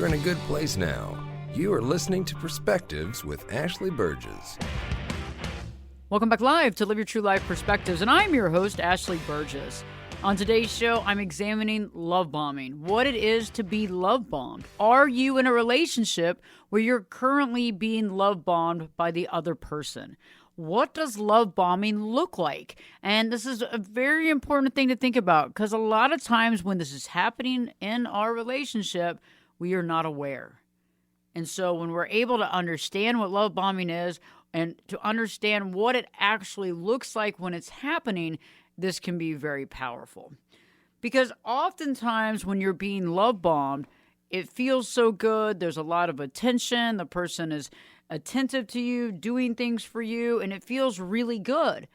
you're in a good place now. You are listening to Perspectives with Ashley Burgess. Welcome back live to Live Your True Life Perspectives, and I'm your host, Ashley Burgess. On today's show, I'm examining love bombing, what it is to be love bombed. Are you in a relationship where you're currently being love bombed by the other person? What does love bombing look like? And this is a very important thing to think about, because a lot of times when this is happening in our relationship, we are not aware. And so when we're able to understand what love bombing is and to understand what it actually looks like when it's happening, this can be very powerful. Because oftentimes when you're being love bombed, it feels so good. There's a lot of attention. The person is attentive to you, doing things for you, and it feels really good.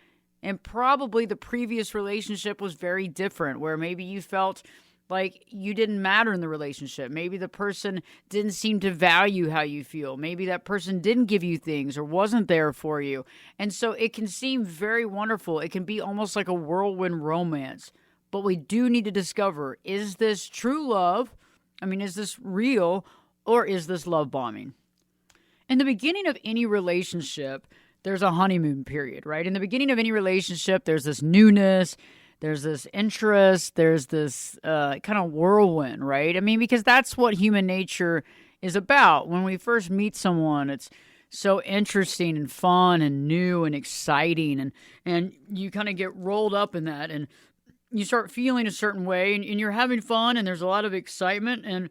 And probably the previous relationship was very different, where maybe you felt like you didn't matter in the relationship. Maybe the person didn't seem to value how you feel. Maybe that person didn't give you things or wasn't there for you. And so it can seem very wonderful. It can be almost like a whirlwind romance. But we do need to discover, is this true love? I mean, is this real, or is this love bombing? In the beginning of any relationship, there's a honeymoon period, right? In the beginning of any relationship, there's this newness, there's this interest, there's this kind of whirlwind, right? I mean, because that's what human nature is about. When we first meet someone, it's so interesting and fun and new and exciting, and you kind of get rolled up in that, and you start feeling a certain way, and you're having fun, and there's a lot of excitement, and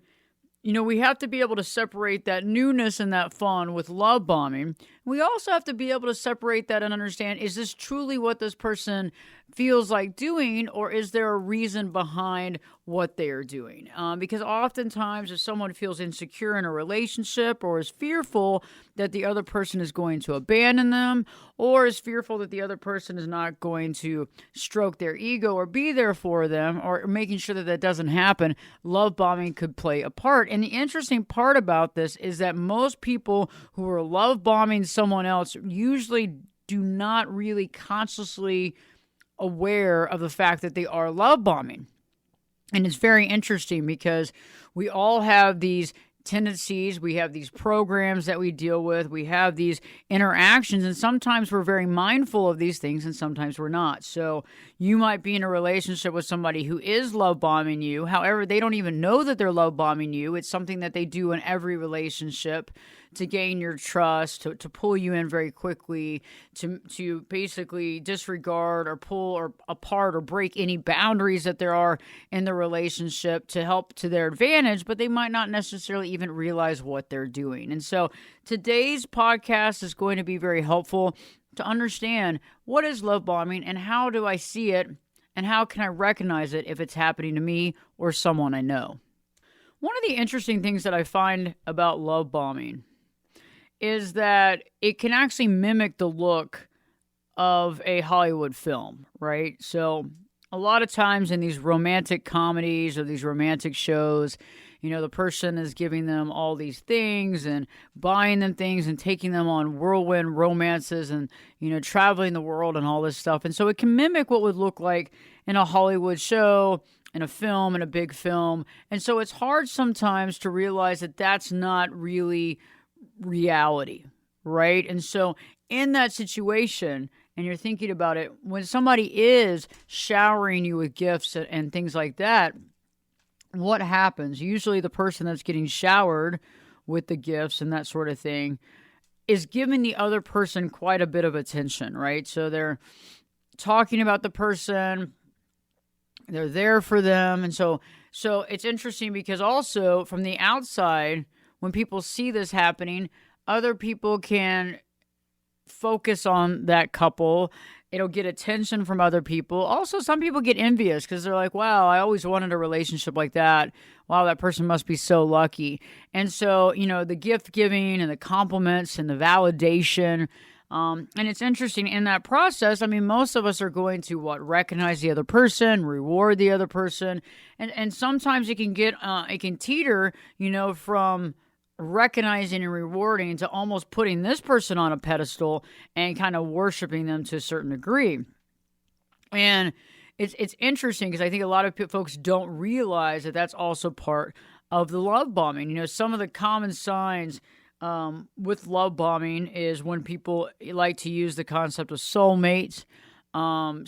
you know, we have to be able to separate that newness and that fun with love bombing. We also have to be able to separate that and understand, is this truly what this person feels like doing, or is there a reason behind what they are doing? Because oftentimes if someone feels insecure in a relationship, or is fearful that the other person is going to abandon them, or is fearful that the other person is not going to stroke their ego or be there for them, or making sure that that doesn't happen, love bombing could play a part. And the interesting part about this is that most people who are love bombing someone else usually do not really consciously aware of the fact that they are love bombing. And it's very interesting because we all have these tendencies, we have these programs that we deal with, we have these interactions, and sometimes we're very mindful of these things and sometimes we're not. So you might be in a relationship with somebody who is love bombing you. However, they don't even know that they're love bombing you. It's something that they do in every relationship to gain your trust, to pull you in very quickly, to basically disregard or pull or apart or break any boundaries that there are in the relationship to help to their advantage, but they might not necessarily even realize what they're doing. And so today's podcast is going to be very helpful to understand, what is love bombing and how do I see it and how can I recognize it if it's happening to me or someone I know. One of the interesting things that I find about love bombing is that it can actually mimic the look of a Hollywood film, right? So a lot of times in these romantic comedies or these romantic shows, you know, the person is giving them all these things and buying them things and taking them on whirlwind romances and, you know, traveling the world and all this stuff. And so it can mimic what would look like in a Hollywood show, in a film, in a big film. And so it's hard sometimes to realize that that's not really reality, right? And so in that situation, and you're thinking about it, when somebody is showering you with gifts and things like that, what happens? Usually the person that's getting showered with the gifts and that sort of thing is giving the other person quite a bit of attention, right? So they're talking about the person, they're there for them. And so it's interesting because also from the outside, when people see this happening, other people can focus on that couple. It'll get attention from other people. Also, some people get envious because they're like, wow, I always wanted a relationship like that. Wow, that person must be so lucky. And so, you know, the gift giving and the compliments and the validation. And it's interesting in that process. I mean, most of us are going to recognize the other person, reward the other person. And sometimes it can it can teeter, you know, from recognizing and rewarding to almost putting this person on a pedestal and kind of worshiping them to a certain degree. And it's interesting because I think a lot of folks don't realize that that's also part of the love bombing. Some of the common signs with love bombing is when people like to use the concept of soulmates,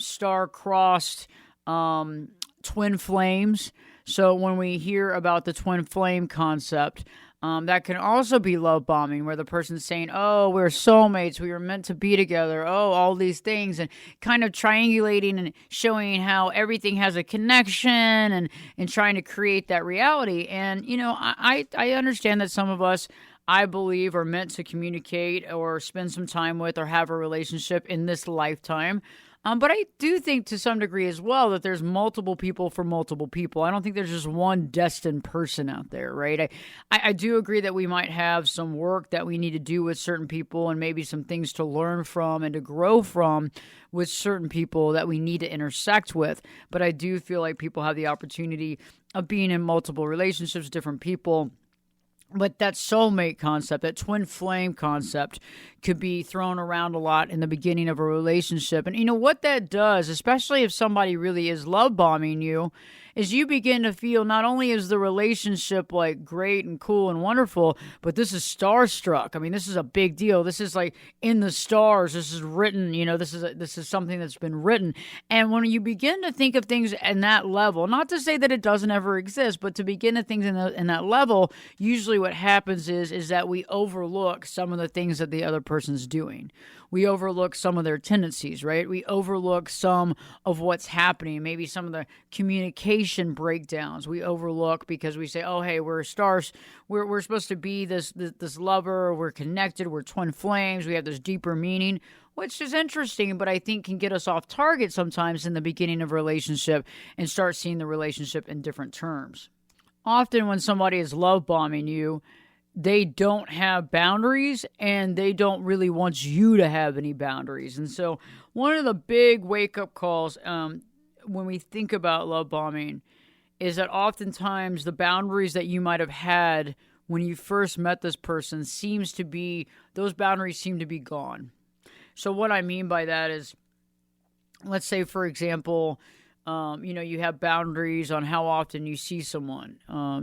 star-crossed twin flames. So when we hear about the twin flame concept, that can also be love bombing, where the person's saying, oh, we're soulmates, we were meant to be together, oh, all these things, and kind of triangulating and showing how everything has a connection and trying to create that reality. And, I understand that some of us, I believe, are meant to communicate or spend some time with or have a relationship in this lifetime. But I do think to some degree as well that there's multiple people for multiple people. I don't think there's just one destined person out there, right? I do agree that we might have some work that we need to do with certain people and maybe some things to learn from and to grow from with certain people that we need to intersect with. But I do feel like people have the opportunity of being in multiple relationships, different people. But that soulmate concept, that twin flame concept, could be thrown around a lot in the beginning of a relationship. And what that does, especially if somebody really is love bombing you, is you begin to feel not only is the relationship like great and cool and wonderful, but this is starstruck. I mean, this is a big deal. This is like in the stars. This is written. This is something that's been written. And when you begin to think of things in that level, not to say that it doesn't ever exist, but to begin to think in that level, usually what happens is that we overlook some of the things that the other person's doing. We overlook some of their tendencies, right? We overlook some of what's happening, maybe some of the communication breakdowns we overlook because we say, oh, hey, we're stars. We're supposed to be this lover. We're connected. We're twin flames. We have this deeper meaning, which is interesting, but I think can get us off target sometimes in the beginning of a relationship and start seeing the relationship in different terms. Often when somebody is love bombing you, they don't have boundaries and they don't really want you to have any boundaries. And so one of the big wake-up calls when we think about love bombing is that oftentimes the boundaries that you might have had when you first met this person those boundaries seem to be gone. So what I mean by that is, let's say, for example, you have boundaries on how often you see someone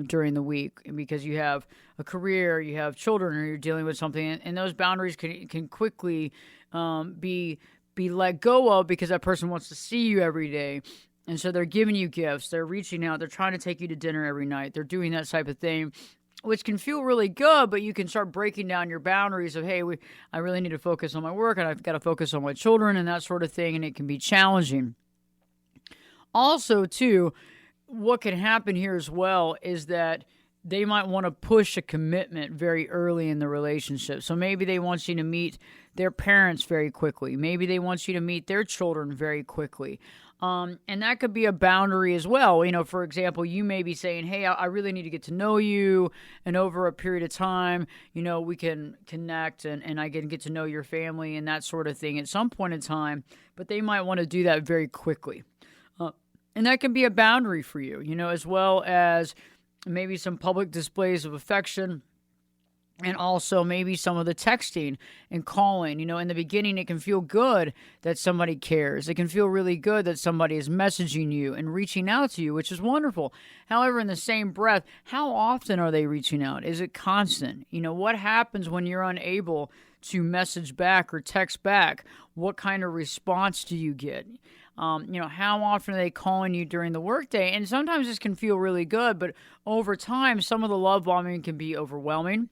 during the week, and because you have a career, you have children, or you're dealing with something, and those boundaries can quickly be let go of because that person wants to see you every day. And so they're giving you gifts, they're reaching out, they're trying to take you to dinner every night, they're doing that type of thing, which can feel really good, but you can start breaking down your boundaries of, hey, I really need to focus on my work, and I've got to focus on my children and that sort of thing, and it can be challenging. Also, too, what can happen here as well is that they might want to push a commitment very early in the relationship. So maybe they want you to meet their parents very quickly. Maybe they want you to meet their children very quickly. And that could be a boundary as well. For example, you may be saying, hey, I really need to get to know you. And over a period of time, we can connect and I can get to know your family and that sort of thing at some point in time. But they might want to do that very quickly. And that can be a boundary for you, as well as maybe some public displays of affection and also maybe some of the texting and calling. In the beginning, it can feel good that somebody cares. It can feel really good that somebody is messaging you and reaching out to you, which is wonderful. However, in the same breath, how often are they reaching out? Is it constant? What happens when you're unable to message back or text back? What kind of response do you get? How often are they calling you during the workday? And sometimes this can feel really good, but over time, some of the love bombing can be overwhelming.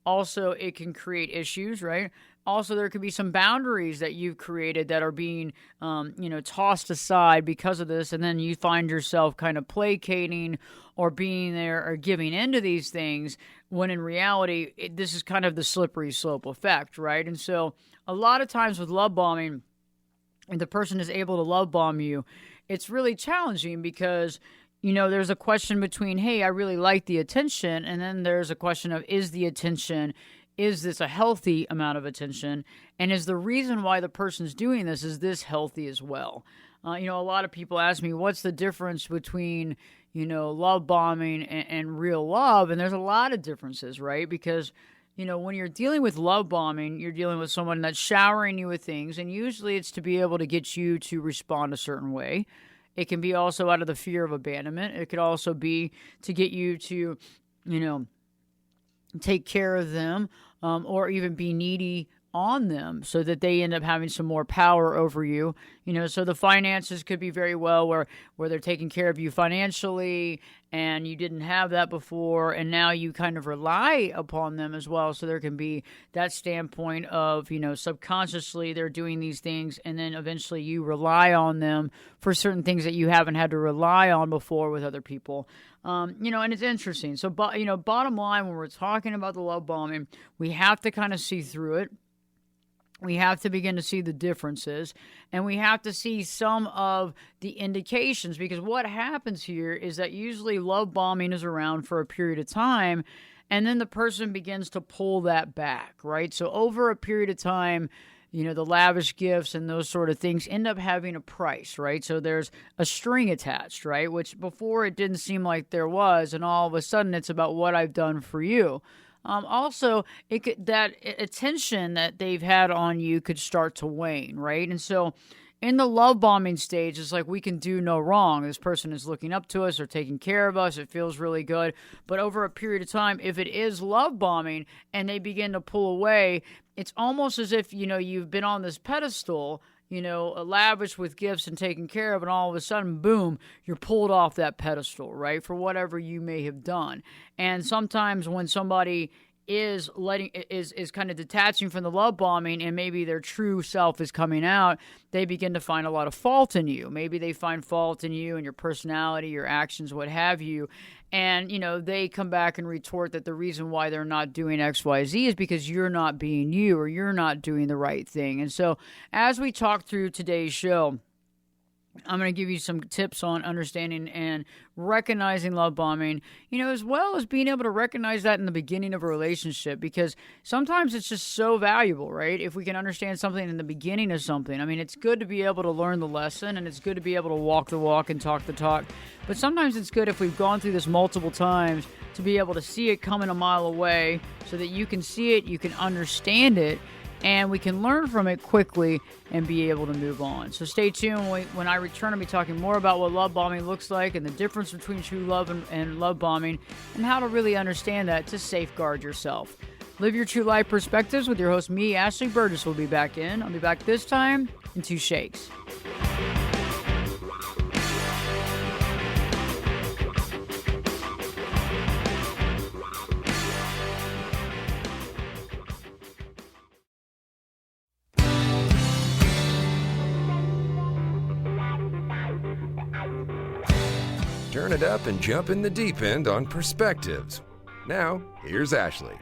Also, it can create issues, right? Also, there could be some boundaries that you've created that are being, tossed aside because of this, and then you find yourself kind of placating or being there or giving into these things, when in reality, this is kind of the slippery slope effect, right? And so a lot of times with love bombing, and the person is able to love bomb you, it's really challenging because, there's a question between, hey, I really like the attention, and then there's a question of, is this a healthy amount of attention? And is the reason why the person's doing this, is this healthy as well? A lot of people ask me, what's the difference between, love bombing and real love? And there's a lot of differences, right? Because when you're dealing with love bombing, you're dealing with someone that's showering you with things, and usually it's to be able to get you to respond a certain way. It can be also out of the fear of abandonment. It could also be to get you to you know, take care of them, or even be needy on them so that they end up having some more power over you. So the finances could be very well where they're taking care of you financially and you didn't have that before, and now you kind of rely upon them as well. So there can be that standpoint of, subconsciously they're doing these things, and then eventually you rely on them for certain things that you haven't had to rely on before with other people. And it's interesting. So, bottom line, when we're talking about the love bombing, we have to kind of see through it. We have to begin to see the differences, and we have to see some of the indications, because what happens here is that usually love bombing is around for a period of time, and then the person begins to pull that back, right? So over a period of time, the lavish gifts and those sort of things end up having a price, right? So there's a string attached, right? Which before it didn't seem like there was, and all of a sudden it's about what I've done for you. Also, that attention that they've had on you could start to wane, right? And so in the love bombing stage, it's like we can do no wrong. This person is looking up to us or taking care of us. It feels really good. But over a period of time, if it is love bombing and they begin to pull away, it's almost as if, you've been on this pedestal, lavish with gifts and taken care of, and all of a sudden, boom, you're pulled off that pedestal, right, for whatever you may have done. And sometimes when somebody is kind of detaching from the love bombing and maybe their true self is coming out, they begin to find a lot of fault in you. Maybe they find fault in you and your personality, your actions, what have you. And, they come back and retort that the reason why they're not doing X, Y, Z is because you're not being you, or you're not doing the right thing. And so as we talk through today's show, I'm going to give you some tips on understanding and recognizing love bombing, as well as being able to recognize that in the beginning of a relationship, because sometimes it's just so valuable, right? If we can understand something in the beginning of something. I mean, it's good to be able to learn the lesson, and it's good to be able to walk the walk and talk the talk. But sometimes it's good if we've gone through this multiple times to be able to see it coming a mile away so that you can see it, you can understand it, and we can learn from it quickly and be able to move on. So stay tuned. When I return, I'll be talking more about what love bombing looks like and the difference between true love and love bombing, and how to really understand that to safeguard yourself. Live your true life perspectives with your host, me, Ashley Burgess, will be back in. I'll be back this time in 2 shakes. Turn it up and jump in the deep end on Perspectives. Now, here's Ashley.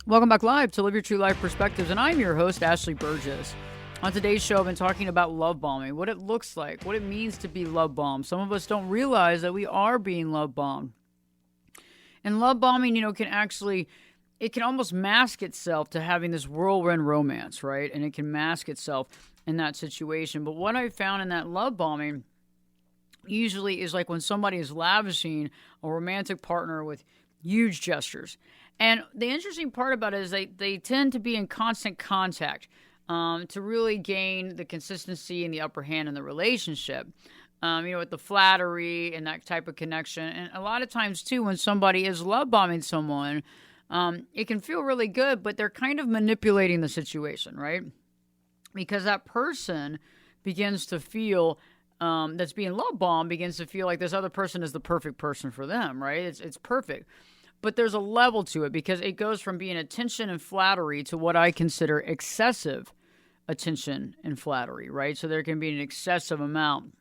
Welcome back live to Live Your True Life Perspectives, and I'm your host, Ashley Burgess. On today's show, I've been talking about love bombing, what it looks like, what it means to be love bombed. Some of us don't realize that we are being love bombed. And love bombing, it can almost mask itself to having this whirlwind romance, right? And it can mask itself in that situation. But what I found in that love bombing usually is like when somebody is lavishing a romantic partner with huge gestures. And the interesting part about it is they tend to be in constant contact to really gain the consistency and the upper hand in the relationship. With the flattery and that type of connection. And a lot of times, too, when somebody is love bombing someone, it can feel really good, but they're kind of manipulating the situation, right? Because that person begins to feel that's being love bombed begins to feel like this other person is the perfect person for them, right? It's perfect. But there's a level to it, because it goes from being attention and flattery to what I consider excessive attention and flattery, right? So there can be an excessive amount.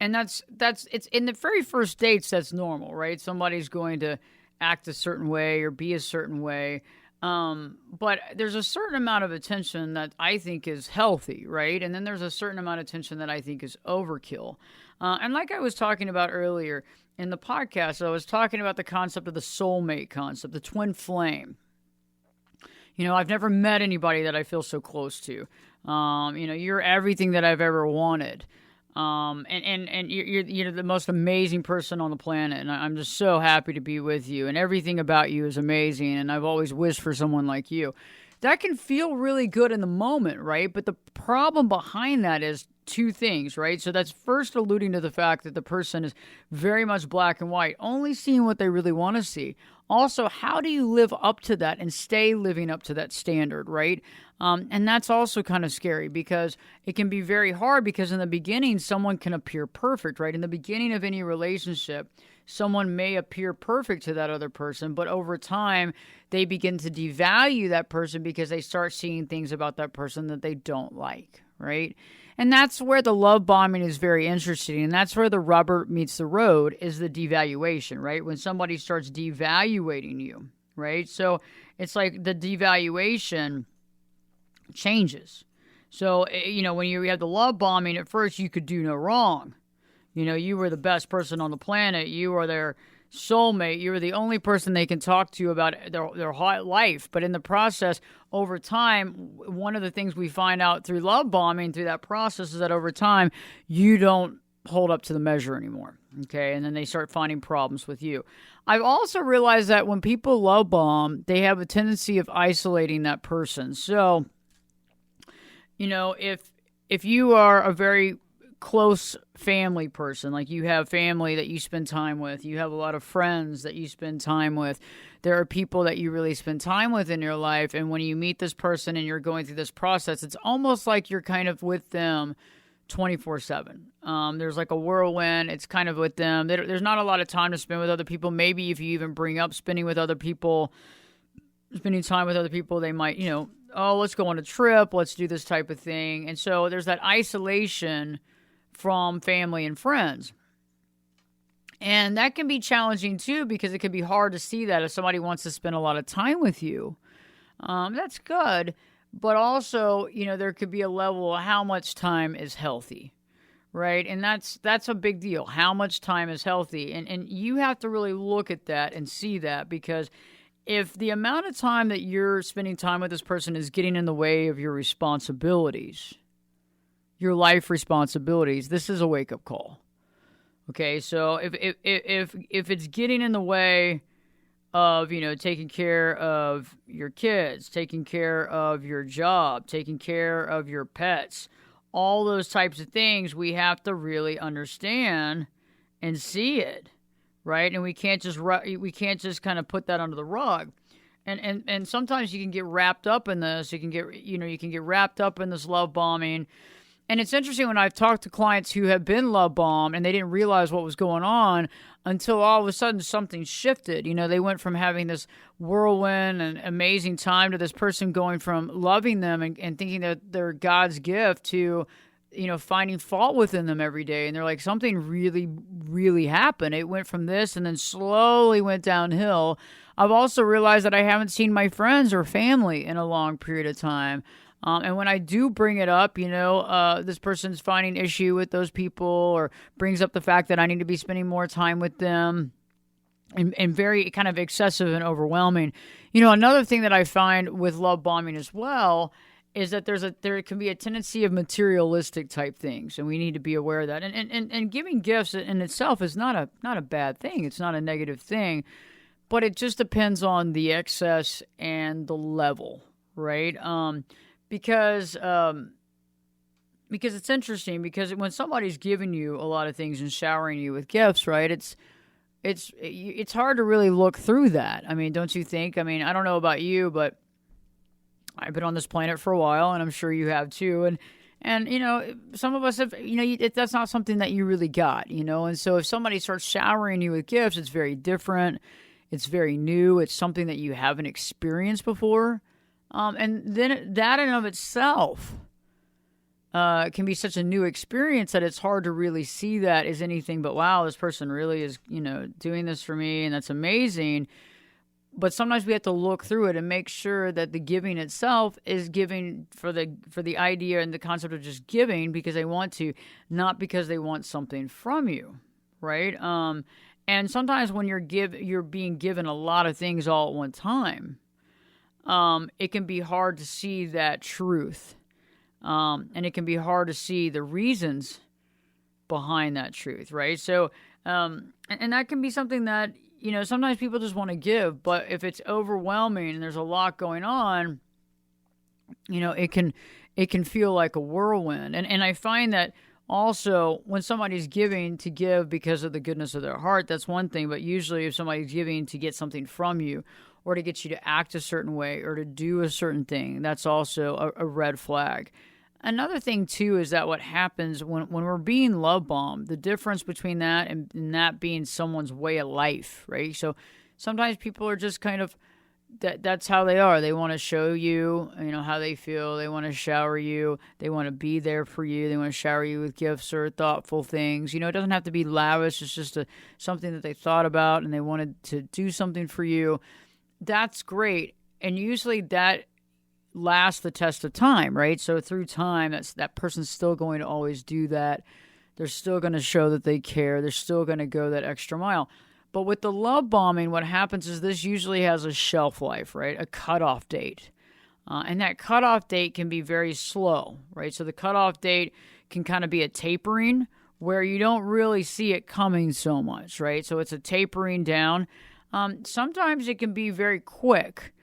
And that's it's in the very first dates, that's normal, right? Somebody's going to act a certain way or be a certain way. But there's a certain amount of attention that I think is healthy, right? And then there's a certain amount of attention that I think is overkill. And like I was talking about earlier in the podcast, I was talking about the concept of the soulmate concept, the twin flame. I've never met anybody that I feel so close to. You're everything that I've ever wanted. And you're the most amazing person on the planet, and I'm just so happy to be with you, and everything about you is amazing, and I've always wished for someone like you. that can feel really good in the moment, right? But the problem behind that is two things, right? So that's first alluding to the fact that the person is very much black and white, only seeing what they really want to see. Also, how do you live up to that and stay living up to that standard, right? And that's also kind of scary because it can be very hard because in the beginning, someone can appear perfect, right? In the beginning of any relationship, someone may appear perfect to that other person, but over time, they begin to devalue that person because they start seeing things about that person that they don't like, right? And that's where the love bombing is very interesting. And that's where the rubber meets the road is the devaluation, right? When somebody starts devaluating you, right? So it's like the devaluation changes. So, when you have the love bombing, at first you could do no wrong. You were the best person on the planet. You are their soulmate. You were the only person they can talk to about their whole life. But in the process, over time, one of the things we find out through love bombing, through that process, is that over time, you don't hold up to the measure anymore. Okay, and then they start finding problems with you. I've also realized that when people love bomb, they have a tendency of isolating that person. So, if you are a very close family person, like you have family that you spend time with, you have a lot of friends that you spend time with, there are people that you really spend time with in your life, and when you meet this person and you're going through this process, it's almost like you're kind of with them 24/7. There's like a whirlwind. It's kind of with them. There's not a lot of time to spend with other people. Maybe if you even bring up spending time with other people, they might, oh, let's go on a trip. Let's do this type of thing. And so there's that isolation from family and friends. And that can be challenging too, because it can be hard to see that if somebody wants to spend a lot of time with you. That's good. But also, there could be a level of how much time is healthy, right? And that's a big deal. How much time is healthy? And you have to really look at that and see that, because if the amount of time that you're spending time with this person is getting in the way of your responsibilities, your life responsibilities, this is a wake-up call. Okay, so if it's getting in the way of, taking care of your kids, taking care of your job, taking care of your pets, all those types of things, we have to really understand and see it, right? And we can't just kind of put that under the rug. And sometimes you can get wrapped up in this. You can get wrapped up in this love bombing. And it's interesting when I've talked to clients who have been love bombed and they didn't realize what was going on until all of a sudden something shifted. They went from having this whirlwind and amazing time to this person going from loving them and thinking that they're God's gift to, finding fault within them every day. And they're like, something really, really happened. It went from this and then slowly went downhill. I've also realized that I haven't seen my friends or family in a long period of time. And when I do bring it up, this person's finding issue with those people or brings up the fact that I need to be spending more time with them and very kind of excessive and overwhelming. Another thing that I find with love bombing as well is that there can be a tendency of materialistic type things, and we need to be aware of that. And giving gifts in itself is not a bad thing. It's not a negative thing, but it just depends on the excess and the level, right? Because it's interesting, because when somebody's giving you a lot of things and showering you with gifts, right, it's hard to really look through that. I mean, don't you think? I mean, I don't know about you, but I've been on this planet for a while, and I'm sure you have too. And some of us have, that's not something that you really got, And so if somebody starts showering you with gifts, it's very different. It's very new. It's something that you haven't experienced before. And then that in of itself can be such a new experience that it's hard to really see that as anything but, wow, this person really is, doing this for me, and that's amazing. But sometimes we have to look through it and make sure that the giving itself is giving for the idea and the concept of just giving because they want to, not because they want something from you, right? And sometimes when you're being given a lot of things all at one time, it can be hard to see that truth. And it can be hard to see the reasons behind that truth, right? So, and that can be something that, sometimes people just want to give, but if it's overwhelming and there's a lot going on, it can feel like a whirlwind. And I find that also when somebody's giving to give because of the goodness of their heart, that's one thing. But usually if somebody's giving to get something from you or to get you to act a certain way or to do a certain thing, that's also a red flag. Another thing, too, is that what happens when we're being love bombed, the difference between that and that being someone's way of life, right? So sometimes people are just kind of, that's how they are. They want to show you, how they feel. They want to shower you. They want to be there for you. They want to shower you with gifts or thoughtful things. It doesn't have to be lavish. It's just something that they thought about and they wanted to do something for you. That's great. And usually that lasts the test of time, right? So through time, that person's still going to always do that. They're still going to show that they care. They're still going to go that extra mile. But with the love bombing, what happens is this usually has a shelf life, right? A cutoff date. And that cutoff date can be very slow, right? So the cutoff date can kind of be a tapering where you don't really see it coming so much, right? So it's a tapering down. Sometimes it can be very quick.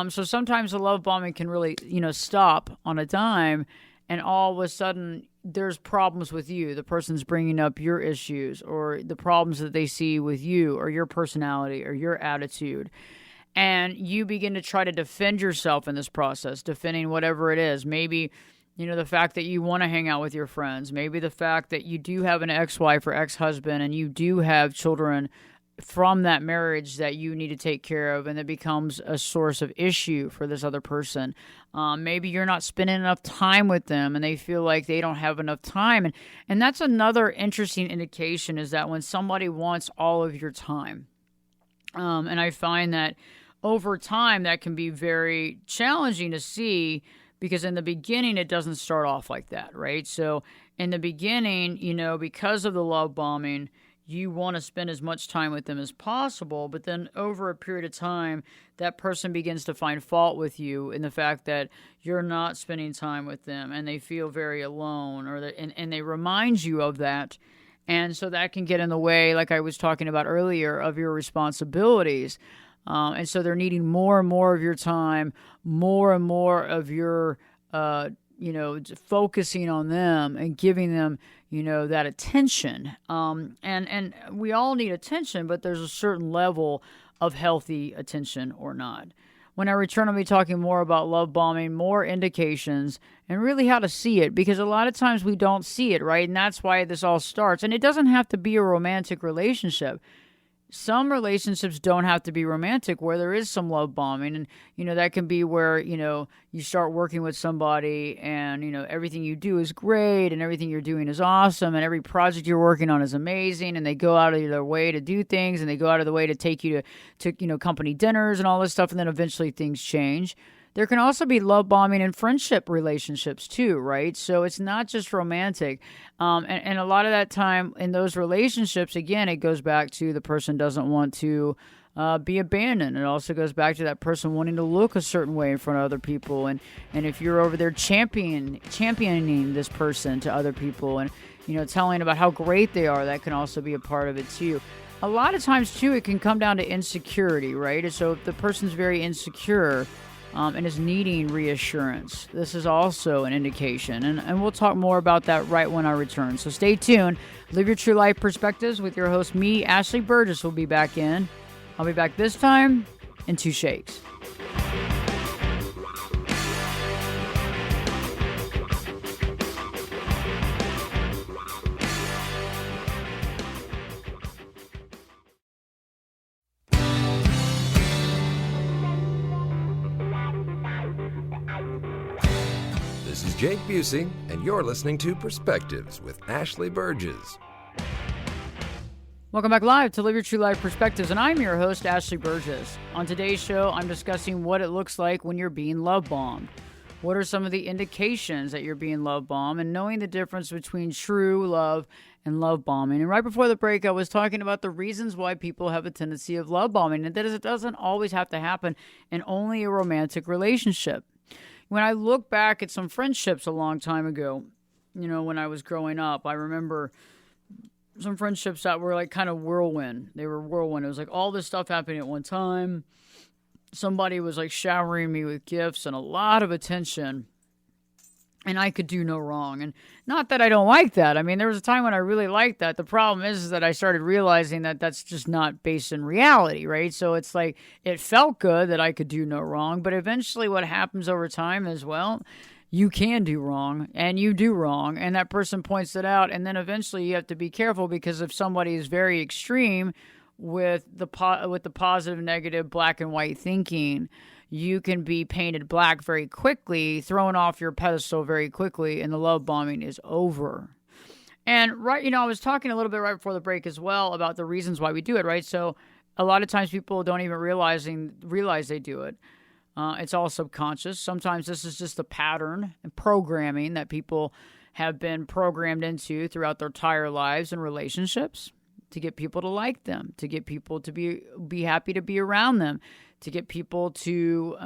So sometimes the love bombing can really, stop on a dime, and all of a sudden there's problems with you. The person's bringing up your issues or the problems that they see with you or your personality or your attitude. And you begin to try to defend yourself in this process, defending whatever it is. Maybe, the fact that you want to hang out with your friends. Maybe the fact that you do have an ex-wife or ex-husband and you do have children from that marriage that you need to take care of, and it becomes a source of issue for this other person. Maybe you're not spending enough time with them and they feel like they don't have enough time. And that's another interesting indication, is that when somebody wants all of your time. And I find that over time that can be very challenging to see, because in the beginning it doesn't start off like that, right? So in the beginning, because of the love bombing, you want to spend as much time with them as possible, but then over a period of time, that person begins to find fault with you in the fact that you're not spending time with them, and they feel very alone, and they remind you of that. And so that can get in the way, like I was talking about earlier, of your responsibilities. And so they're needing more and more of your time, more and more of your focusing on them and giving them, that attention. And we all need attention, but there's a certain level of healthy attention or not. When I return, I'll be talking more about love bombing, more indications, and really how to see it, because a lot of times we don't see it, right? And that's why this all starts. And it doesn't have to be a romantic relationship. Some relationships don't have to be romantic, where there is some love bombing. And, that can be where, you start working with somebody and, everything you do is great and everything you're doing is awesome and every project you're working on is amazing, and they go out of their way to do things and they go out of the way to take you to company dinners and all this stuff, and then eventually things change. There can also be love bombing in friendship relationships too, right? So it's not just romantic. And a lot of that time in those relationships, again, it goes back to the person doesn't want to be abandoned. It also goes back to that person wanting to look a certain way in front of other people. And if you're over there championing this person to other people and, telling about how great they are, that can also be a part of it too. A lot of times too, it can come down to insecurity, right? And so if the person's very insecure, and is needing reassurance, this is also an indication. And we'll talk more about that right when I return. So stay tuned. Live your true life perspectives with your host, me, Ashley Burgess, will be back in. I'll be back this time in 2 shakes. This is Jake Busey, and you're listening to Perspectives with Ashley Burgess. Welcome back live to Live Your True Life Perspectives, and I'm your host, Ashley Burgess. On today's show, I'm discussing what it looks like when you're being love bombed. What are some of the indications that you're being love bombed, and knowing the difference between true love and love bombing. And right before the break, I was talking about the reasons why people have a tendency of love bombing, and that is, it doesn't always have to happen in only a romantic relationship. When I look back at some friendships a long time ago, when I was growing up, I remember some friendships that were like kind of whirlwind. They were whirlwind. It was like all this stuff happening at one time. somebody was like showering me with gifts and a lot of attention, and I could do no wrong. And not that I don't like that. I mean, there was a time when I really liked that. The problem is that I started realizing that that's just not based in reality, right? So it's like it felt good that I could do no wrong, but eventually what happens over time is, well, you can do wrong and you do wrong, and that person points it out, and then eventually you have to be careful, because if somebody is very extreme with the positive, negative, black and white thinking, you can be painted black very quickly, thrown off your pedestal very quickly, and the love bombing is over. And I was talking a little bit right before the break as well about the reasons why we do it, right? So a lot of times people don't even realize they do it. It's all subconscious. Sometimes this is just a pattern and programming that people have been programmed into throughout their entire lives and relationships, to get people to like them, to get people to be happy to be around them, to get people to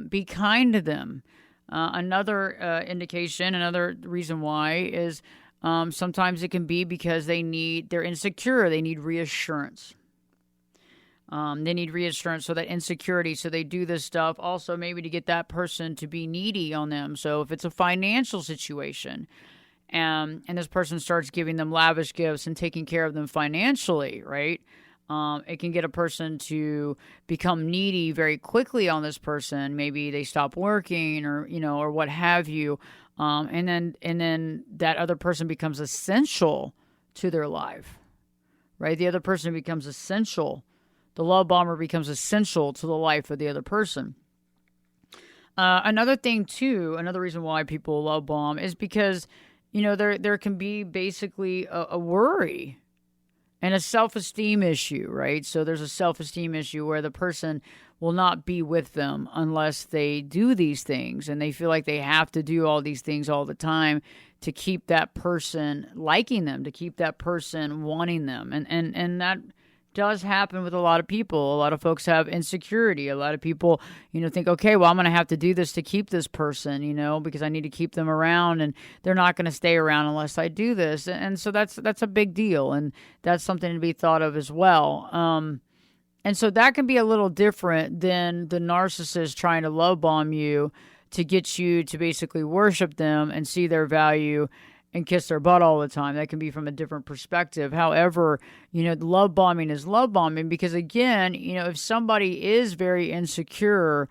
be kind to them. Another indication, another reason why is sometimes it can be because they're insecure. They need reassurance. They need reassurance, so that insecurity. So they do this stuff also maybe to get that person to be needy on them. So if it's a financial situation, and this person starts giving them lavish gifts and taking care of them financially, right? It can get a person to become needy very quickly on this person. Maybe they stop working, or what have you, and then that other person becomes essential to their life, right? The other person becomes essential. The love bomber becomes essential to the life of the other person. Another reason why people love bomb is because there can be basically a worry and a self-esteem issue, right? So there's a self-esteem issue where the person will not be with them unless they do these things, and they feel like they have to do all these things all the time to keep that person liking them, to keep that person wanting them. And that does happen with a lot of people. A lot of folks have insecurity. A lot of people, think, okay, well, I'm going to have to do this to keep this person, because I need to keep them around, and they're not going to stay around unless I do this. And so that's a big deal, and that's something to be thought of as well. And so that can be a little different than the narcissist trying to love bomb you to get you to basically worship them and see their value and kiss their butt all the time. That can be from a different perspective. However, love bombing is love bombing because, again, if somebody is very insecure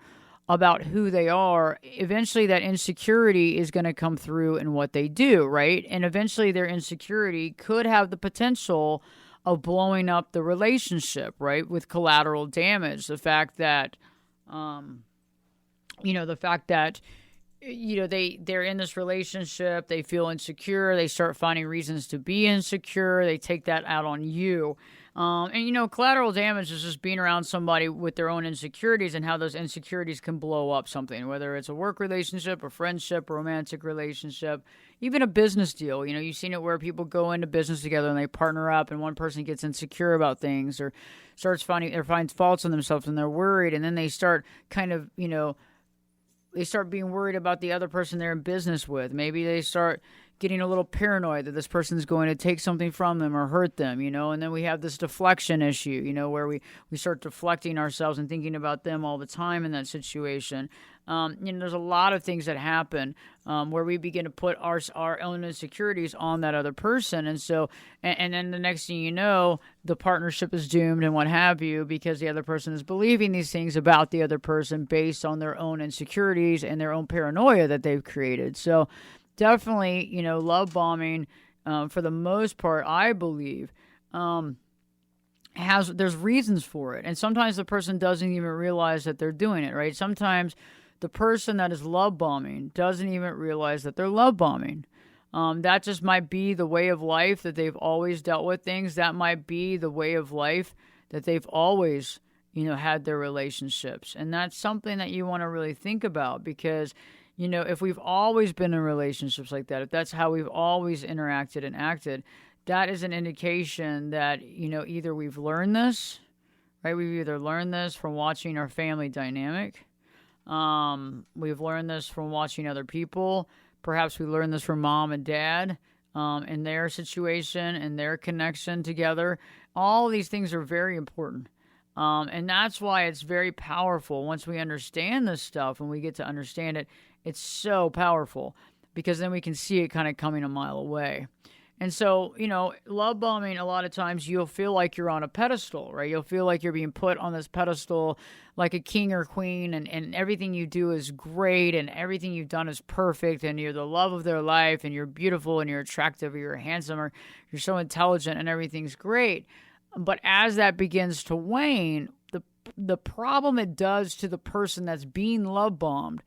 about who they are, eventually that insecurity is going to come through in what they do, right? And eventually their insecurity could have the potential of blowing up the relationship, right? With collateral damage. The fact that, they're in this relationship, they feel insecure, they start finding reasons to be insecure, they take that out on you. Collateral damage is just being around somebody with their own insecurities and how those insecurities can blow up something, whether it's a work relationship, a friendship, a romantic relationship, even a business deal. You've seen it where people go into business together and they partner up, and one person gets insecure about things or finds faults in themselves, and they're worried, and then they start they start being worried about the other person they're in business with. Maybe they start getting a little paranoid that this person is going to take something from them or hurt them, and then we have this deflection issue, where we start deflecting ourselves and thinking about them all the time in that situation. There's a lot of things that happen where we begin to put our own insecurities on that other person. And so, and then the next thing you know, the partnership is doomed and what have you, because the other person is believing these things about the other person based on their own insecurities and their own paranoia that they've created. So definitely, love bombing, for the most part, I believe, there's reasons for it. And sometimes the person doesn't even realize that they're doing it, right? Sometimes the person that is love bombing doesn't even realize that they're love bombing. That just might be the way of life that they've always dealt with things. That might be the way of life that they've always, had their relationships. And that's something that you want to really think about, because if we've always been in relationships like that, if that's how we've always interacted and acted, that is an indication that, either we've learned this, right? We've either learned this from watching our family dynamic. We've learned this from watching other people. Perhaps we learned this from mom and dad, in their situation and their connection together. All these things are very important. And that's why it's very powerful. Once we understand this stuff and we get to understand it, it's so powerful because then we can see it kind of coming a mile away. And so, love bombing, a lot of times you'll feel like you're on a pedestal, right? You'll feel like you're being put on this pedestal like a king or queen, and everything you do is great, and everything you've done is perfect, and you're the love of their life, and you're beautiful, and you're attractive, or you're handsome, or you're so intelligent, and everything's great. But as that begins to wane, the problem it does to the person that's being love bombed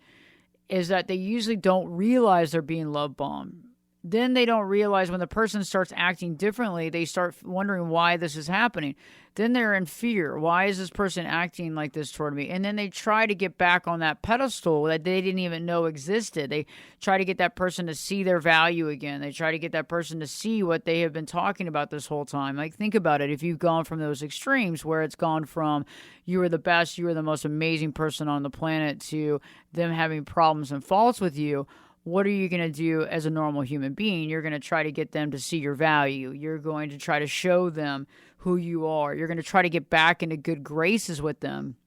is that they usually don't realize they're being love bombed. Then they don't realize when the person starts acting differently, they start wondering why this is happening. Then they're in fear. Why is this person acting like this toward me? And then they try to get back on that pedestal that they didn't even know existed. They try to get that person to see their value again. They try to get that person to see what they have been talking about this whole time. Like, think about it. If you've gone from those extremes where it's gone from you are the best, you are the most amazing person on the planet to them having problems and faults with you, what are you going to do as a normal human being? You're going to try to get them to see your value. You're going to try to show them who you are. You're going to try to get back into good graces with them.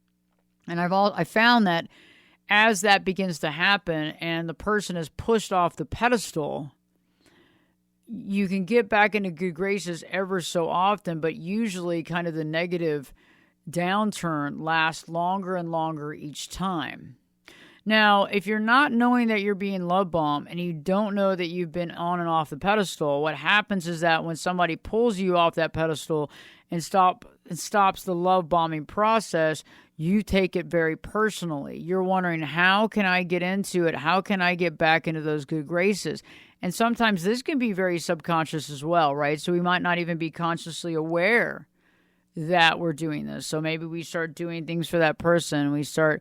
And I found that as that begins to happen and the person is pushed off the pedestal, you can get back into good graces ever so often, but usually kind of the negative downturn lasts longer and longer each time. Now, if you're not knowing that you're being love bombed and you don't know that you've been on and off the pedestal, what happens is that when somebody pulls you off that pedestal and stops the love bombing process, you take it very personally. You're wondering, how can I get into it? How can I get back into those good graces? And sometimes this can be very subconscious as well, right? So we might not even be consciously aware that we're doing this. So maybe we start doing things for that person. We start,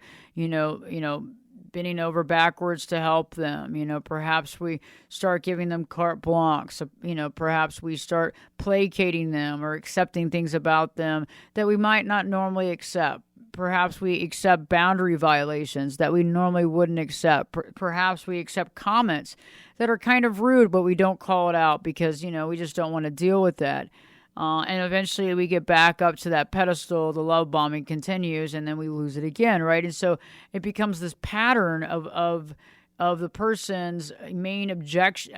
bending over backwards to help them. Perhaps we start giving them carte blanche. Perhaps we start placating them or accepting things about them that we might not normally accept. Perhaps we accept boundary violations that we normally wouldn't accept. Perhaps we accept comments that are kind of rude, but we don't call it out because, we just don't want to deal with that. And eventually we get back up to that pedestal, the love bombing continues, and then we lose it again, right? And so it becomes this pattern of the person's main objection,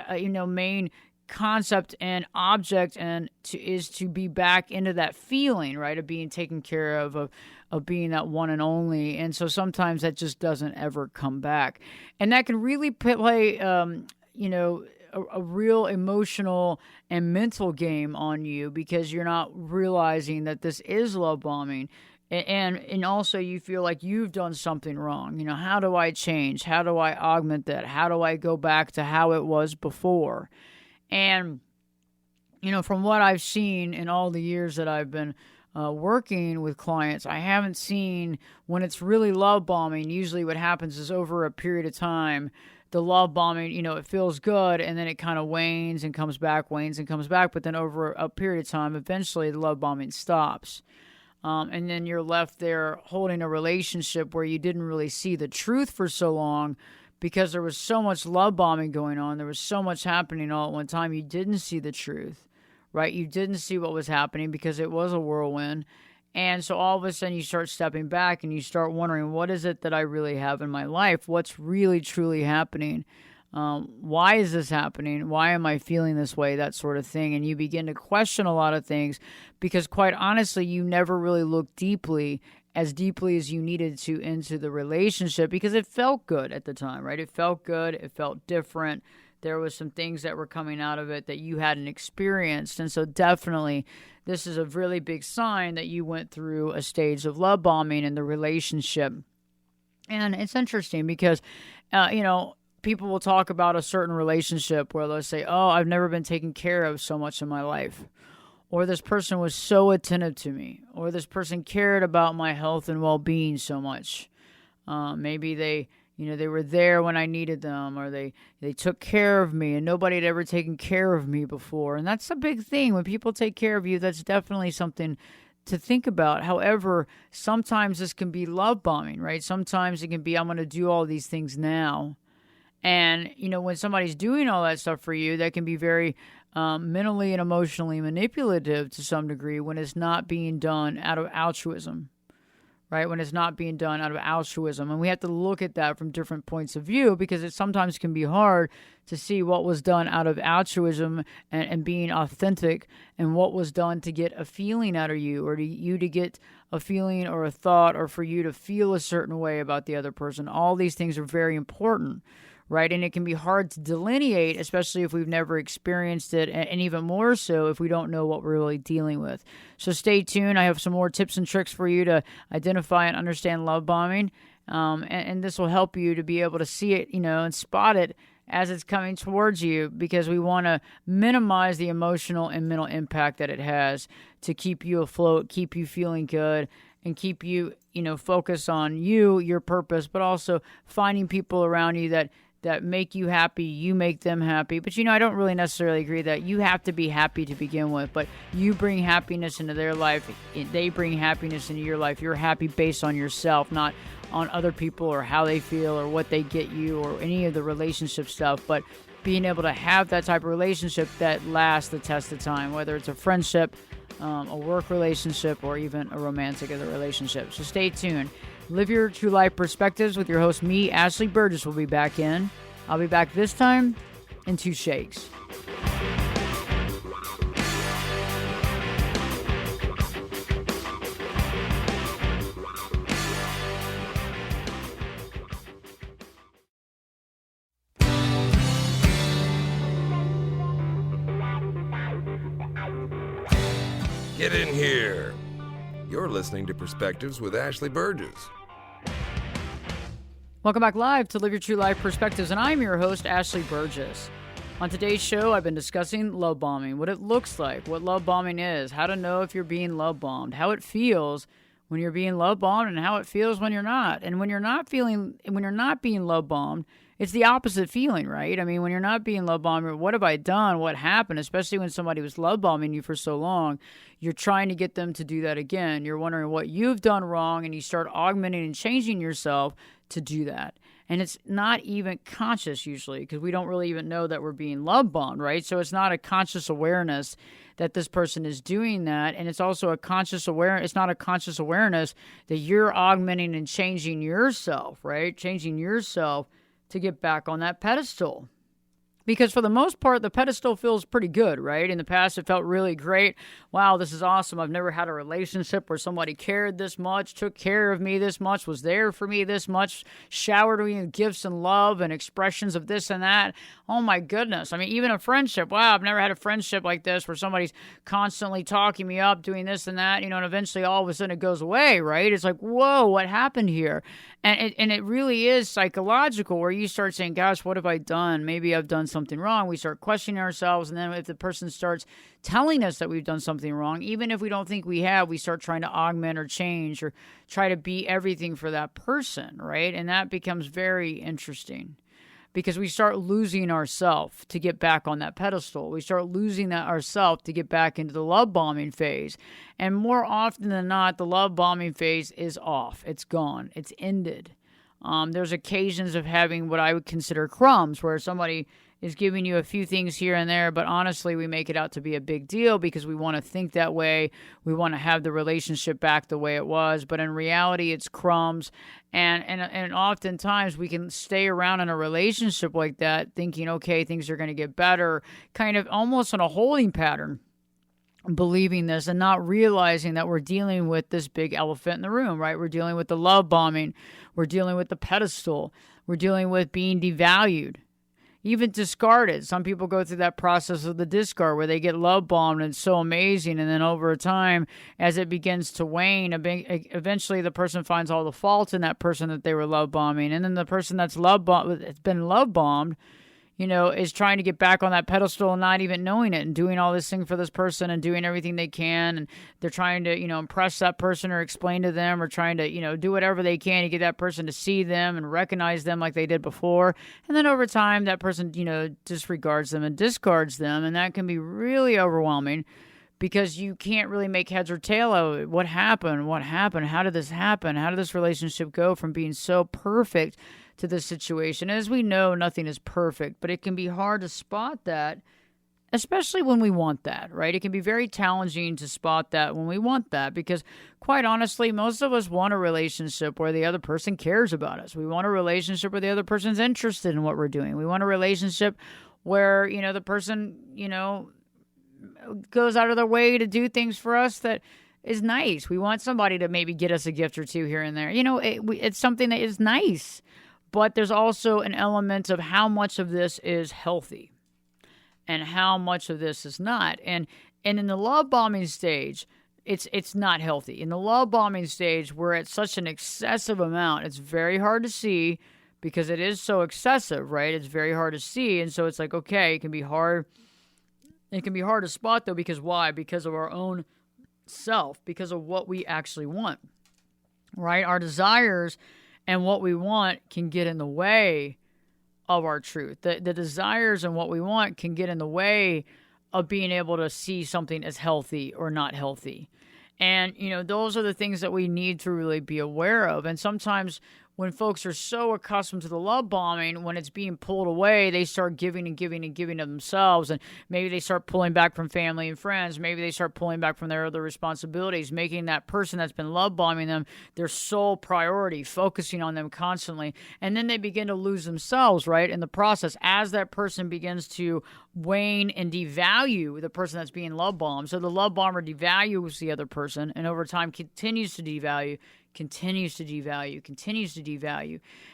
main concept and object, and is to be back into that feeling, right, of being taken care of being that one and only. And so sometimes that just doesn't ever come back. And that can really play, a real emotional and mental game on you because you're not realizing that this is love bombing. And also you feel like you've done something wrong. How do I change? How do I augment that? How do I go back to how it was before? And, from what I've seen in all the years that I've been working with clients, I haven't seen when it's really love bombing. Usually what happens is over a period of time, the love bombing, it feels good, and then it kind of wanes and comes back, but then over a period of time, eventually the love bombing stops. And then you're left there holding a relationship where you didn't really see the truth for so long because there was so much love bombing going on. There was so much happening all at one time. You didn't see the truth, right? You didn't see what was happening because it was a whirlwind. And so all of a sudden you start stepping back and you start wondering, what is it that I really have in my life? What's really, truly happening? Why is this happening? Why am I feeling this way? That sort of thing. And you begin to question a lot of things because quite honestly, you never really looked as deeply as you needed to into the relationship because it felt good at the time, right? It felt good. It felt different. There was some things that were coming out of it that you hadn't experienced. And so definitely this is a really big sign that you went through a stage of love bombing in the relationship. And it's interesting because, people will talk about a certain relationship where they'll say, oh, I've never been taken care of so much in my life. Or this person was so attentive to me. Or this person cared about my health and well-being so much. Maybe they were there when I needed them, or they took care of me and nobody had ever taken care of me before. And that's a big thing. When people take care of you, that's definitely something to think about. However, sometimes this can be love bombing, right? Sometimes it can be, I'm going to do all these things now. And, when somebody's doing all that stuff for you, that can be very mentally and emotionally manipulative to some degree when it's not being done out of altruism, right? When it's not being done out of altruism. And we have to look at that from different points of view because it sometimes can be hard to see what was done out of altruism and being authentic and what was done to get a feeling out of you or to get a feeling or a thought or for you to feel a certain way about the other person. All these things are very important, right? And it can be hard to delineate, especially if we've never experienced it, and even more so if we don't know what we're really dealing with. So stay tuned. I have some more tips and tricks for you to identify and understand love bombing, and this will help you to be able to see it, and spot it as it's coming towards you, because we want to minimize the emotional and mental impact that it has to keep you afloat, keep you feeling good, and keep you, focused on your purpose, but also finding people around you that make you happy, you make them happy. But, I don't really necessarily agree that you have to be happy to begin with, but you bring happiness into their life. They bring happiness into your life. You're happy based on yourself, not on other people or how they feel or what they get you or any of the relationship stuff, but being able to have that type of relationship that lasts the test of time, whether it's a friendship, a work relationship, or even a romantic other relationship. So stay tuned. Live Your True Life Perspectives with your host, me, Ashley Burgess, will be back in. I'll be back this time in 2 shakes. Get in here. You're listening to Perspectives with Ashley Burgess. Welcome back live to Live Your True Life Perspectives, and I'm your host, Ashley Burgess. On today's show, I've been discussing love bombing, what it looks like, what love bombing is, how to know if you're being love bombed, how it feels when you're being love bombed, and how it feels when you're not. And when you're not being love bombed, it's the opposite feeling, right? I mean, when you're not being love bombed, what have I done? What happened? Especially when somebody was love bombing you for so long, you're trying to get them to do that again. You're wondering what you've done wrong, and you start augmenting and changing yourself to do that. And it's not even conscious usually, because we don't really even know that we're being love bombed, right? So it's not a conscious awareness that this person is doing that. And it's also a conscious awareness. It's not a conscious awareness that you're augmenting and changing yourself, right? Changing yourself to get back on that pedestal. Because for the most part, the pedestal feels pretty good, right? In the past, it felt really great. Wow, this is awesome. I've never had a relationship where somebody cared this much, took care of me this much, was there for me this much, showered me with gifts and love and expressions of this and that. Oh my goodness. I mean, even a friendship. Wow, I've never had a friendship like this where somebody's constantly talking me up, doing this and that, and eventually all of a sudden it goes away, right? It's like, whoa, what happened here? And it really is psychological, where you start saying, gosh, what have I done? Maybe I've done something wrong. We start questioning ourselves. And then if the person starts telling us that we've done something wrong, even if we don't think we have, we start trying to augment or change or try to be everything for that person, right? And that becomes very interesting, because we start losing ourselves to get back on that pedestal. We start losing that ourselves to get back into the love bombing phase. And more often than not, the love bombing phase is off. It's gone. It's ended. There's occasions of having what I would consider crumbs, where somebody is giving you a few things here and there, but honestly, we make it out to be a big deal because we want to think that way. We want to have the relationship back the way it was, but in reality, it's crumbs. And oftentimes we can stay around in a relationship like that thinking, okay, things are going to get better, kind of almost in a holding pattern, believing this and not realizing that we're dealing with this big elephant in the room, right? We're dealing with the love bombing. We're dealing with the pedestal. We're dealing with being devalued, even discarded. Some people go through that process of the discard where they get love bombed and it's so amazing. And then over time, as it begins to wane, eventually the person finds all the faults in that person that they were love bombing. And then the person that's been love bombed, is trying to get back on that pedestal and not even knowing it and doing all this thing for this person and doing everything they can. And they're trying to, impress that person or explain to them or trying to, do whatever they can to get that person to see them and recognize them like they did before. And then over time, that person, disregards them and discards them. And that can be really overwhelming, because you can't really make heads or tail of it. What happened? How did this happen? How did this relationship go from being so perfect to this situation? As we know, nothing is perfect, but it can be hard to spot that especially when we want that, right? It can be very challenging to spot that when we want that because, quite honestly, most of us want a relationship where the other person cares about us. We want a relationship where the other person's interested in what we're doing. We want a relationship where, the person, goes out of their way to do things for us that is nice. We want somebody to maybe get us a gift or two here and there. It's something that is nice, but there's also an element of how much of this is healthy and how much of this is not. And in the love bombing stage, it's not healthy. In the love bombing stage, we're at such an excessive amount. It's very hard to see because it is so excessive, right? It's very hard to see. And so it's like, okay, it can be hard. It can be hard to spot, though, because why? Because of our own self, because of what we actually want, right? Our desires and what we want can get in the way of our truth. The desires and what we want can get in the way of being able to see something as healthy or not healthy. And, those are the things that we need to really be aware of. And sometimes when folks are so accustomed to the love bombing, when it's being pulled away, they start giving and giving and giving of themselves. And maybe they start pulling back from family and friends. Maybe they start pulling back from their other responsibilities, making that person that's been love bombing them their sole priority, focusing on them constantly. And then they begin to lose themselves, right, in the process as that person begins to wane and devalue the person that's being love bombed. So the love bomber devalues the other person and over time continues to devalue.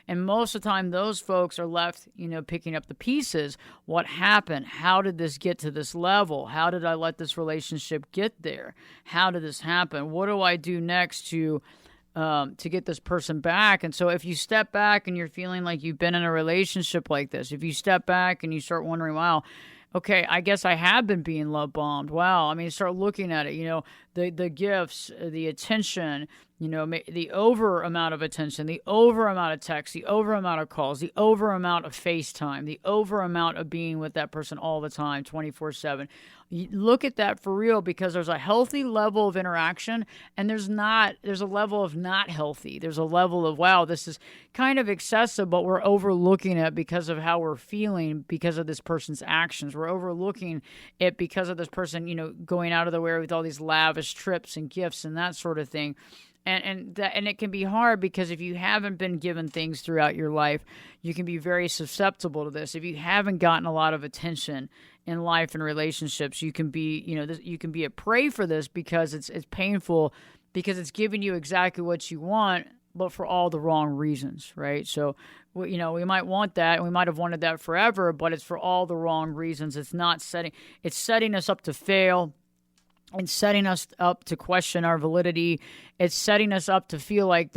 And most of the time, those folks are left, picking up the pieces. What happened? How did this get to this level? How did I let this relationship get there? How did this happen? What do I do next to get this person back? And so if you step back and you're feeling like you've been in a relationship like this, if you step back and you start wondering, wow, okay, I guess I have been being love bombed. Wow. I mean, start looking at it, the gifts, the attention, the over amount of attention, the over amount of text, the over amount of calls, the over amount of FaceTime, the over amount of being with that person all the time, 24/7. Look at that for real, because there's a healthy level of interaction and there's a level of not healthy. There's a level of, wow, this is kind of excessive, but we're overlooking it because of how we're feeling because of this person's actions. We're overlooking it because of this person, going out of the way with all these lavish trips and gifts and that sort of thing. And it can be hard because if you haven't been given things throughout your life, you can be very susceptible to this. If you haven't gotten a lot of attention in life and relationships, you can be, you can be a prey for this because it's painful, because it's giving you exactly what you want, but for all the wrong reasons, right? So, we might want that, and we might have wanted that forever, but it's for all the wrong reasons. It's setting us up to fail. It's setting us up to question our validity. It's setting us up to feel like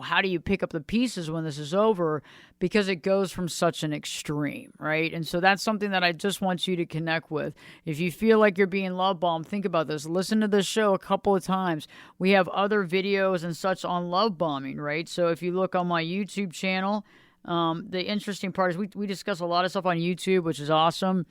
how do you pick up the pieces when this is over? Because it goes from such an extreme, right? And so that's something that I just want you to connect with. If you feel like you're being love bombed, think about this. Listen to this show a couple of times. We have other videos and such on love bombing, right? So if you look on my YouTube channel, the interesting part is we discuss a lot of stuff on YouTube, which is awesome.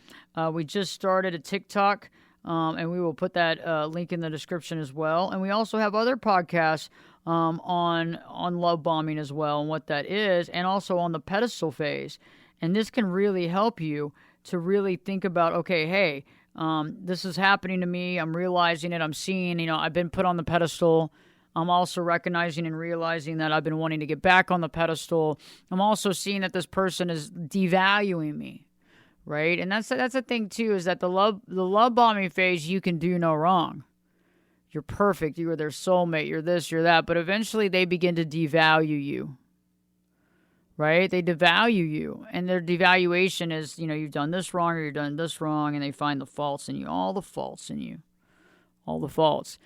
We just started a TikTok. And we will put that link in the description as well. And we also have other podcasts on love bombing as well and what that is, and also on the pedestal phase. And this can really help you to really think about, okay, hey, this is happening to me. I'm realizing it. I'm seeing, I've been put on the pedestal. I'm also recognizing and realizing that I've been wanting to get back on the pedestal. I'm also seeing that this person is devaluing me. Right? And that's the thing too, is that the love bombing phase, you can do no wrong. You're perfect. You are their soulmate. You're this, you're that. But eventually they begin to devalue you. Right? They devalue you. And their devaluation is, you've done this wrong or you've done this wrong. And they find the faults in you. All the faults in you. All the faults.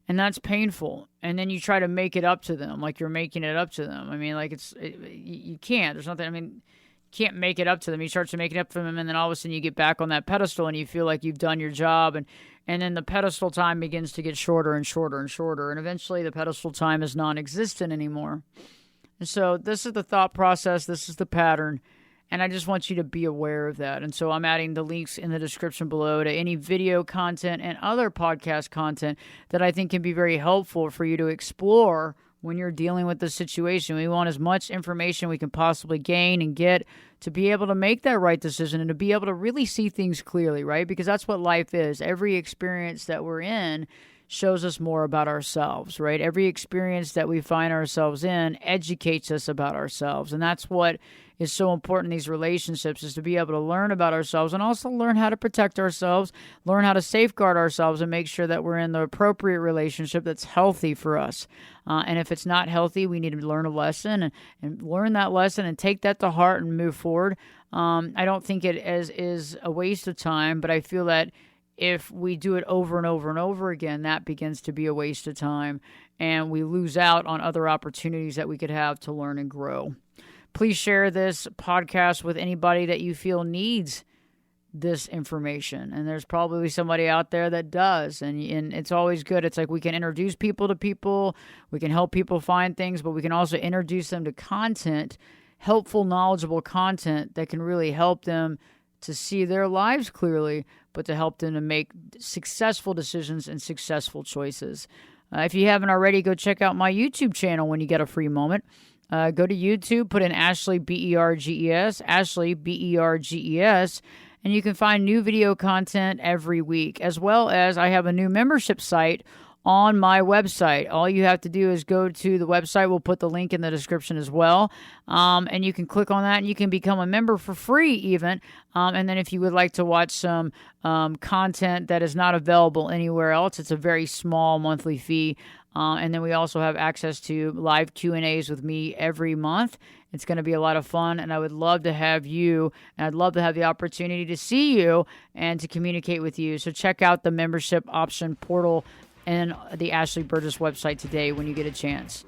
And that's painful. And then you try to make it up to them. Like you're making it up to them. I mean, like you can't. There's nothing, can't make it up to them. You start to make it up for them, and then all of a sudden you get back on that pedestal and you feel like you've done your job, and then the pedestal time begins to get shorter and shorter and shorter, and eventually the pedestal time is non-existent anymore. And so this is the thought process, this is the pattern, and I just want you to be aware of that. And so I'm adding the links in the description below to any video content and other podcast content that I think can be very helpful for you to explore when you're dealing with the situation. We want as much information we can possibly gain and get to be able to make that right decision and to be able to really see things clearly, right? Because that's what life is. Every experience that we're in shows us more about ourselves, right? Every experience that we find ourselves in educates us about ourselves. And that's what is so important in these relationships, is to be able to learn about ourselves and also learn how to protect ourselves, learn how to safeguard ourselves, and make sure that we're in the appropriate relationship that's healthy for us. And if it's not healthy, we need to learn a lesson and learn that lesson and take that to heart and move forward. I don't think it is a waste of time, but I feel that if we do it over and over and over again, that begins to be a waste of time, and we lose out on other opportunities that we could have to learn and grow. Please share this podcast with anybody that you feel needs this information. And there's probably somebody out there that does. And it's always good. It's like we can introduce people to people. We can help people find things, but we can also introduce them to content, helpful, knowledgeable content that can really help them to see their lives clearly, but to help them to make successful decisions and successful choices. If you haven't already, go check out my YouTube channel when you get a free moment. Go to YouTube, put in Ashley, Berges, Ashley, Berges, and you can find new video content every week, as well as I have a new membership site on my website. All you have to do is go to the website. We'll put the link in the description as well. And you can click on that and you can become a member for free even. And then if you would like to watch some content that is not available anywhere else, it's a very small monthly fee. And then we also have access to live Q&As with me every month. It's going to be a lot of fun, and I would love to have you, and I'd love to have the opportunity to see you and to communicate with you. So check out the membership option portal and the Ashley Burgess website today when you get a chance.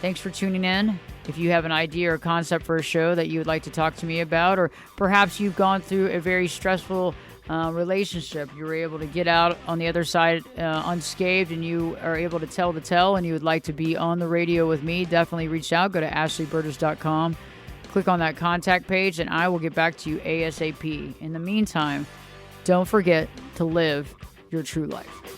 Thanks for tuning in. If you have an idea or concept for a show that you would like to talk to me about, or perhaps you've gone through a very stressful relationship, you were able to get out on the other side unscathed, and you are able to tell the tale, and you would like to be on the radio with me, definitely reach out. Go to ashleyburgess.com, click on that contact page, and I will get back to you ASAP. In the meantime, don't forget to live your true life.